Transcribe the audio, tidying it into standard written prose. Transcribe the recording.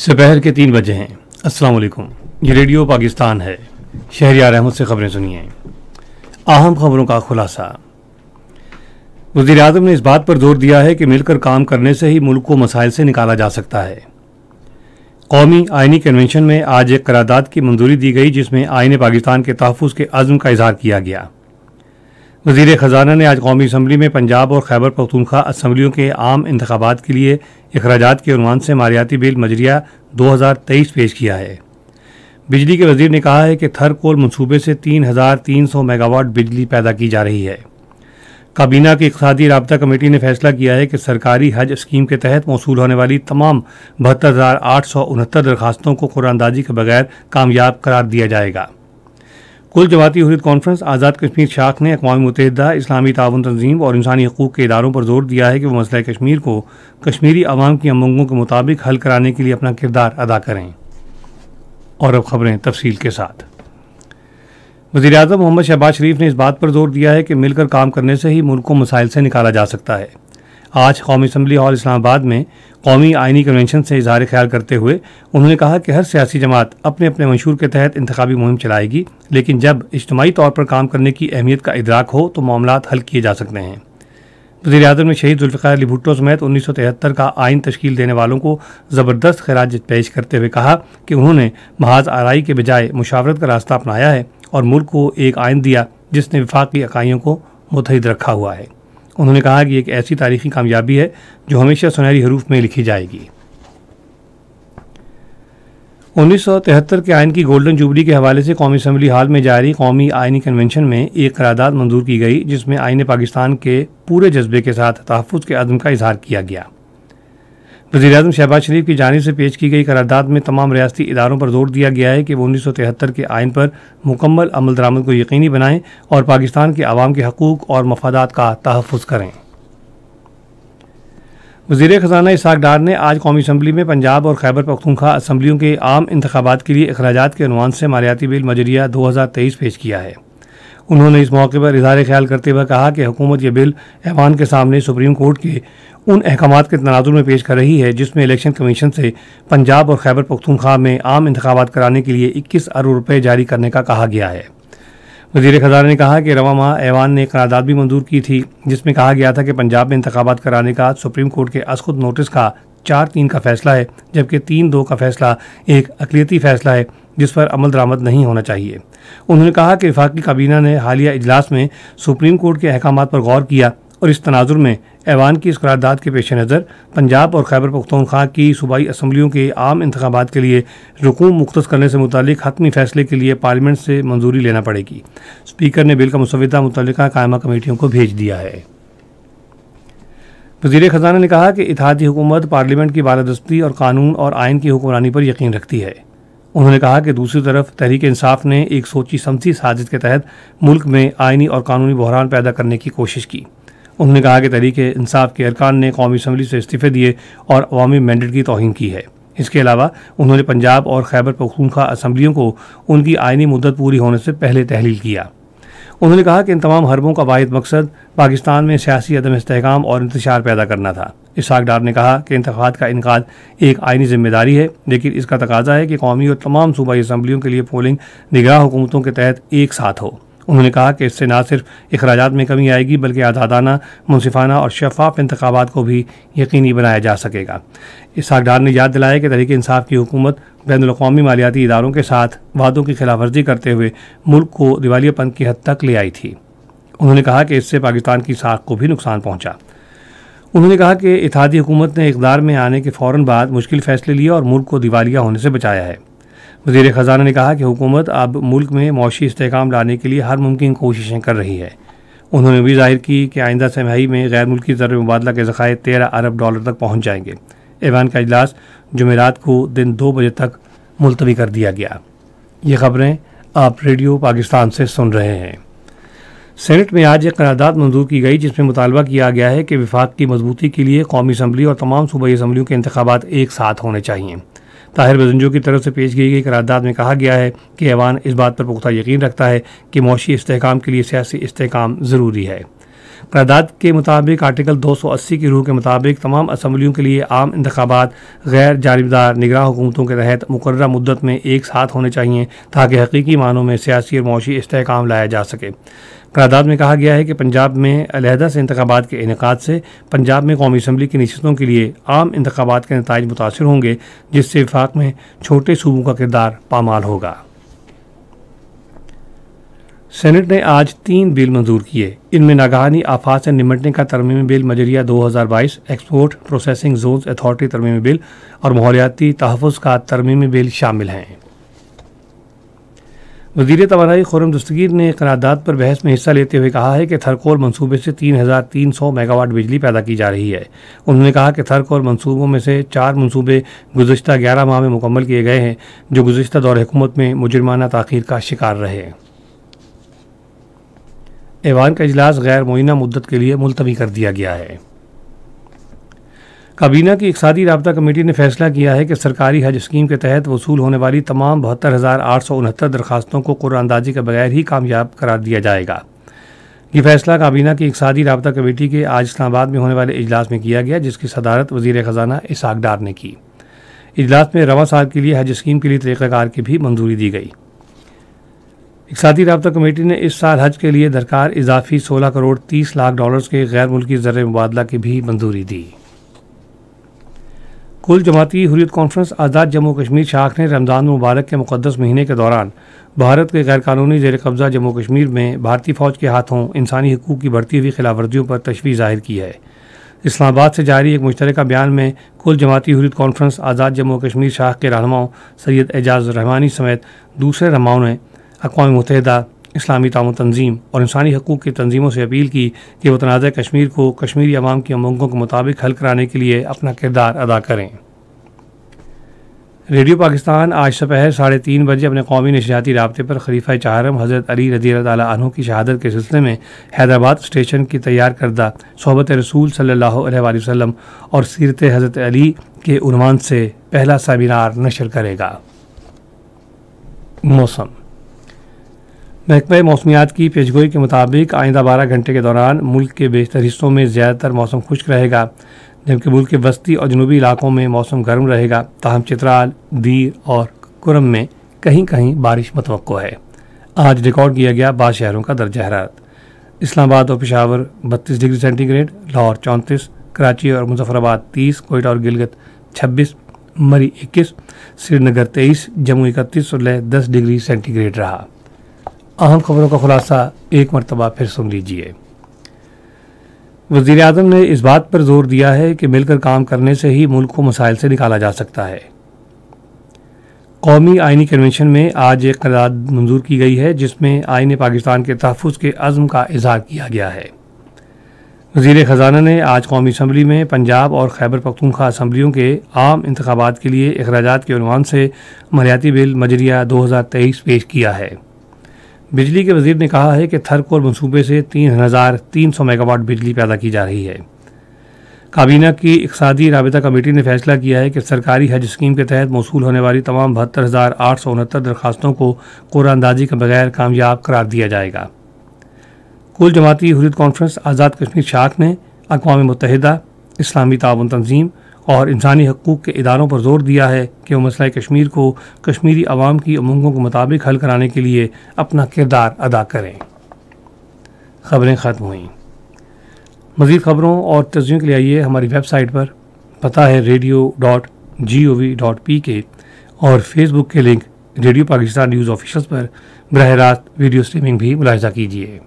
दोपहर के 3 बजे हैं। अस्सलाम वालेकुम। ये रेडियो पाकिस्तान है। शहरियार अहमद से खबरें सुनिए। अहम खबरों का खुलासा। वज़ीर आज़म ने इस बात पर जोर दिया है कि मिलकर काम करने से ही मुल्क को मसाइल से निकाला जा सकता है। कौमी आइनी कन्वेंशन में आज एक करारदाद की मंजूरी दी गई जिसमें आईन पाकिस्तान के तहफ़्फ़ुज़ के अज़्म का इज़हार किया गया। वज़ीर ख़ज़ाना ने आज कौमी असम्बली में पंजाब और खैबर पख्तूनख्वा असम्बलियों के आम इंतखाबात के लिए अखराजात के उन्वान से मालियाती बिल मजरिया 2023 पेश किया है। बिजली के वज़ीर ने कहा है कि थर कोल मनसूबे से 3300 मेगावाट बिजली पैदा की जा रही है। काबीना की इक़्तिसादी राब्ता कमेटी ने फैसला किया है कि सरकारी हज स्कीम के तहत मौसूल होने वाली तमाम 72,869 दरखास्तों को कुरानंदाजी के बगैर कामयाब करार दिया जाएगा। कुल जमाती हुर्रियत कॉन्फ्रेंस आज़ाद कश्मीर शाख ने अक़वाम मुत्तहिदा, इस्लामी ताउन तंजीम और इंसानी हकूक़ के इदारों पर जोर दिया है कि वो मसला कश्मीर को कश्मीरी अवाम की उम्मीदों के मुताबिक हल कराने के लिए अपना किरदार अदा करें। और अब खबरें तफसील के साथ। वज़ीर आज़म मोहम्मद शहबाज शरीफ ने इस बात पर जोर दिया है कि मिलकर काम करने से ही मुल्क को मसाइल से निकाला जा सकता है। आज कौमी असम्बली हॉल इस्लामाबाद में कौमी आइनी कन्वेंशन से इज़हार ख्याल करते हुए उन्होंने कहा कि हर सियासी जमात अपने अपने मंशूर के तहत इंतखाबी मुहिम चलाएगी, लेकिन जब इज्तिमाई तौर पर काम करने की अहमियत का इदराक हो तो मामलात हल किए जा सकते हैं। वज़ीर आज़म ने शहीद जुल्फ़िकार अली भुट्टो समेत 1973 का आइन तश्कील देने वालों को ज़बरदस्त खिराज पेश करते हुए कहा कि उन्होंने महाज आराई के बजाय मुशावरत का रास्ता अपनाया है और मुल्क को एक आइन दिया जिसने वफाकी इकाइयों को मुत्तहिद रखा हुआ है। उन्होंने कहा कि एक ऐसी तारीखी कामयाबी है जो हमेशा सुनहरी हरूफ में लिखी जाएगी। 1973 के आइन की गोल्डन जुबली के हवाले से कौमी असम्बली हाल में जारी कौमी आइनी कन्वेंशन में एक करारदाद मंजूर की गई जिसमें आईन पाकिस्तान के पूरे जज्बे के साथ तहफ़्फ़ुज़ के अज़्म का इज़हार किया गया। वज़ीर आज़म शहबाज शरीफ की जानिब से पेश की गई करारदाद में तमाम रियासती इदारों पर जोर दिया गया है कि वो 1973 के आइन पर मुकम्मल अमल दरामद को यकीनी बनाएं और पाकिस्तान के अवाम के हकूक़ और मफादात का तहफ़्फ़ुज़ करें। वज़ीर ख़ज़ाना इसहाक़ डार ने आज कौमी असम्बली में पंजाब और खैबर पख्तूनख्वा असम्बलियों के आम इंतखाबात के लिए अखराजात के उन्वान से मालियाती बिल मजरिया 2023 पेश किया है। उन्होंने इस मौके पर इज़हार ख्याल करते हुए कहा कि हुकूमत यह बिल ऐवान के सामने सुप्रीम कोर्ट के उन अहकामात के तनाजुर में पेश कर रही है जिसमें इलेक्शन कमीशन से पंजाब और खैबर पख्तूनख्वा में आम इंतखाबात कराने के लिए 21 अरब रुपये जारी करने का कहा गया है। वज़ीर ख़ज़ाना ने कहा कि रवा माह ऐवान ने करारदाद भी मंजूर की थी जिसमें कहा गया था कि पंजाब में इंतखाबात कराने का सुप्रीम कोर्ट के असखुद नोटिस का 4-3 का फैसला है, जबकि 3-2 का फैसला एक अक़लियती फैसला है जिस पर अमल दरामद नहीं होना चाहिए। उन्होंने कहा कि वफाकी काबीना ने हालिया इजलास में सुप्रीम कोर्ट के अहकामात पर गौर किया और इस तनाजुर में ऐवान की इस करारदाद के पेश नज़र पंजाब और खैबर पख्तूनख्वा की सूबाई असम्बलियों के आम इंतखाबात के लिए रकूम मुख्तस करने से मुतालिक हतमी फैसले के लिए पार्लियामेंट से मंजूरी लेना पड़ेगी। स्पीकर ने बिल का मुसविदा मुतल्लिका कायमा कमेटियों को भेज दिया है। वज़ीर ख़ज़ाना ने कहा कि इत्तेहादी हुकूमत पार्लियामेंट की बालादस्ती और कानून और आइन की हुक्मरानी पर यकीन रखती है। उन्होंने कहा कि दूसरी तरफ तहरीक इंसाफ ने एक सोची समझी साजिश के तहत मुल्क में आइनी और कानूनी बहरान पैदा करने की कोशिश की। उन्होंने कहा कि तहरीक इंसाफ के अरकान ने कौमी असम्बली से इस्तीफ़े दिए और अवामी मैंडेट की तौहीन की है। इसके अलावा उन्होंने पंजाब और खैबर पख्तूनख्वा असम्बलियों को उनकी आइनी मुद्दत पूरी होने से पहले तहलील किया। उन्होंने कहा कि इन तमाम हरबों का वाहिद मकसद पाकिस्तान में सियासी अदम इस्तेहकाम और इंतशार पैदा करना था। इसहाक़ डार ने कहा कि इंतख़ाबात का इनकाद एक आइनी जिम्मेदारी है, लेकिन इसका तकाजा है कि कौमी और तमाम सूबाई असम्बलियों के लिए पोलिंग निगरान हुकूमतों के तहत एक साथ हो। उन्होंने कहा कि इससे न सिर्फ अखराजात में कमी आएगी बल्कि आज़ादाना, मुनसिफाना और शफाफ इंतखाबात को भी यकीनी बनाया जा सकेगा। इसहाक़ डार ने याद दिलाया कि तहरीक इंसाफ की हुकूमत बैनुल-अक़वामी मालियाती इदारों के साथ वादों की खिलाफवर्जी करते हुए मुल्क को दिवालियापन की हद तक ले आई थी। उन्होंने कहा कि इससे पाकिस्तान की साख को भी नुकसान पहुँचा। उन्होंने कहा कि इत्तेहादी हुकूमत ने इक़्तिदार में आने के फ़ौरन बाद मुश्किल फ़ैसले लिए और मुल्क को दिवालिया होने से बचाया है। वज़ीर ख़ज़ाना ने कहा कि हुकूमत अब मुल्क में मौशी इस्तेहकाम लाने के लिए हर मुमकिन कोशिशें कर रही है। उन्होंने भी ज़ाहिर की कि आइंदा तिमाही में गैर मुल्की ज़र मुबादला के ज़खायर 13 अरब डॉलर तक पहुँच जाएंगे। ऐवान का इजलास जुमेरात को दिन 2 बजे तक मुलतवी कर दिया गया। ये खबरें आप रेडियो पाकिस्तान से सुन रहे हैं। सेनेट में आज एक करारदाद मंजूर की गई जिसमें मुतालबा किया गया है कि वफाक की मजबूती के लिए कौमी असम्बली और तमाम सूबाई असम्बलियों के इंतखाबात एक साथ होने चाहिए। ताहिर बजंजो की तरफ से पेश की गई करारदाद में कहा गया है कि ऐवान इस बात पर पुख्ता यकीन रखता है कि मौशी इस्तेहकाम के लिए सियासी इस्तेहकाम ज़रूरी है। قرارداد کے مطابق آرٹیکل 280 کی روح کے مطابق تمام اسمبلیوں کے لیے عام انتخابات غیر جانبدار نگراں حکومتوں کے تحت مقررہ مدت میں ایک ساتھ ہونے چاہیے تاکہ حقیقی معنوں میں سیاسی اور معاشی استحکام لایا جا سکے۔ قرارداد میں کہا گیا ہے کہ پنجاب میں علیحدہ سے انتخابات کے انعقاد سے پنجاب میں قومی اسمبلی کی نشستوں کے لیے عام انتخابات کے نتائج متاثر ہوں گے، جس سے وفاق میں چھوٹے صوبوں کا کردار پامال ہوگا۔ سینٹ نے آج 3 بل منظور کیے۔ ان میں ناگہانی آفات سے نمٹنے کا ترمیمی بل مجریہ 2022 ایکسپورٹ پروسیسنگ زونز اتھارٹی ترمیمی بل اور ماحولیاتی تحفظ کا ترمیمی بل شامل ہیں۔ وزیر توانائی خرم دستگیر نے قرارداد پر بحث میں حصہ لیتے ہوئے کہا ہے کہ تھرکول منصوبے سے 3300 میگا واٹ بجلی پیدا کی جا رہی ہے۔ انہوں نے کہا کہ تھرکول منصوبوں میں سے 4 منصوبے گزشتہ 11 ماہ میں مکمل کیے گئے ہیں، جو گزشتہ دور حکومت میں مجرمانہ تاخیر کا شکار رہے۔ ایوان کا اجلاس غیر معینہ مدت کے لیے ملتوی کر دیا گیا ہے۔ کابینہ کی اقتصادی رابطہ کمیٹی نے فیصلہ کیا ہے کہ سرکاری حج اسکیم کے تحت وصول ہونے والی تمام 72,869 درخواستوں کو قرعہ اندازی کے بغیر ہی کامیاب قرار دیا جائے گا۔ یہ فیصلہ کابینہ کی اقتصادی رابطہ کمیٹی کے آج اسلام آباد میں ہونے والے اجلاس میں کیا گیا، جس کی صدارت وزیر خزانہ اسحاق ڈار نے کی۔ اجلاس میں رواں سال کے لیے حج اسکیم کے لیے طریقہ کار کی بھی منظوری دی گئی۔ اقتصادی رابطہ کمیٹی نے اس سال حج کے لیے درکار اضافی $16 کروڑ 30 لاکھ کے غیر ملکی زر مبادلہ کی بھی منظوری دی۔ کل جماعتی حریت کانفرنس آزاد جموں کشمیر شاخ نے رمضان مبارک کے مقدس مہینے کے دوران بھارت کے غیر قانونی زیر قبضہ جموں کشمیر میں بھارتی فوج کے ہاتھوں انسانی حقوق کی بڑھتی ہوئی خلاف ورزیوں پر تشویش ظاہر کی ہے۔ اسلام آباد سے جاری ایک مشترکہ بیان میں کل جماعتی حریت کانفرنس آزاد جموں کشمیر شاخ کے رہنماؤں سید اعجاز رحمانی سمیت دوسرے رہنماؤں نے اقوام متحدہ، اسلامی تعاون تنظیم اور انسانی حقوق کی تنظیموں سے اپیل کی کہ وہ تنازع کشمیر کو کشمیری عوام کی امنگوں کے مطابق حل کرانے کے لیے اپنا کردار ادا کریں۔ ریڈیو پاکستان آج دوپہر 3:30 بجے اپنے قومی نشریاتی رابطے پر خلیفہ چہارم حضرت علی رضی اللہ تعالیٰ عنہ کی شہادت کے سلسلے میں حیدرآباد اسٹیشن کی تیار کردہ صحبت رسول صلی اللہ علیہ وآلہ وسلم اور سیرت حضرت علی کے عنوان سے پہلا سیمینار نشر کرے گا۔ موسم۔ محکمہ موسمیات کی پیشگوئی کے مطابق آئندہ 12 گھنٹے کے دوران ملک کے بیشتر حصوں میں زیادہ تر موسم خشک رہے گا، جبکہ ملک کے وسطی اور جنوبی علاقوں میں موسم گرم رہے گا، تاہم چترال، دیر اور کرم میں کہیں کہیں بارش متوقع ہے۔ آج ریکارڈ کیا گیا 22 شہروں کا درجہ حرارت۔ اسلام آباد اور Peshawar 32 degree centigrade, Lahore 34، Karachi اور مظفر آباد 30، کوئٹہ اور گلگت 26، مری 21، سری نگر 23، جموں 31 اور لیہ 10 ڈگری سینٹی گریڈ رہا۔ اہم خبروں کا خلاصہ ایک مرتبہ پھر سن لیجیے۔ وزیر اعظم نے اس بات پر زور دیا ہے کہ مل کر کام کرنے سے ہی ملک کو مسائل سے نکالا جا سکتا ہے۔ قومی آئینی کنونشن میں آج ایک قرارداد منظور کی گئی ہے، جس میں آئین پاکستان کے تحفظ کے عزم کا اظہار کیا گیا ہے۔ وزیر خزانہ نے آج قومی اسمبلی میں پنجاب اور خیبر پختونخوا اسمبلیوں کے عام انتخابات کے لیے اخراجات کے عنوان سے مالیاتی بل مجریہ 2023 پیش کیا ہے۔ بجلی کے وزیر نے کہا ہے کہ تھرکول منصوبے سے 3300 میگا واٹ بجلی پیدا کی جا رہی ہے۔ کابینہ کی اقتصادی رابطہ کمیٹی نے فیصلہ کیا ہے کہ سرکاری حج اسکیم کے تحت موصول ہونے والی تمام 72,869 درخواستوں کو قرعہ اندازی کے بغیر کامیاب قرار دیا جائے گا۔ کل جماعتی حریت کانفرنس آزاد کشمیر شاخ نے اقوام متحدہ، اسلامی تعاون تنظیم اور انسانی حقوق کے اداروں پر زور دیا ہے کہ وہ مسئلہ کشمیر کو کشمیری عوام کی امنگوں کے مطابق حل کرانے کے لیے اپنا کردار ادا کریں۔ خبریں ختم ہوئیں۔ مزید خبروں اور تجزیوں کے لیے آئیے ہماری ویب سائٹ پر، پتہ ہے radio.gov.pk، اور فیس بک کے link radio Pakistan news official پر براہ راست ویڈیو اسٹریمنگ بھی ملاحظہ کیجیے۔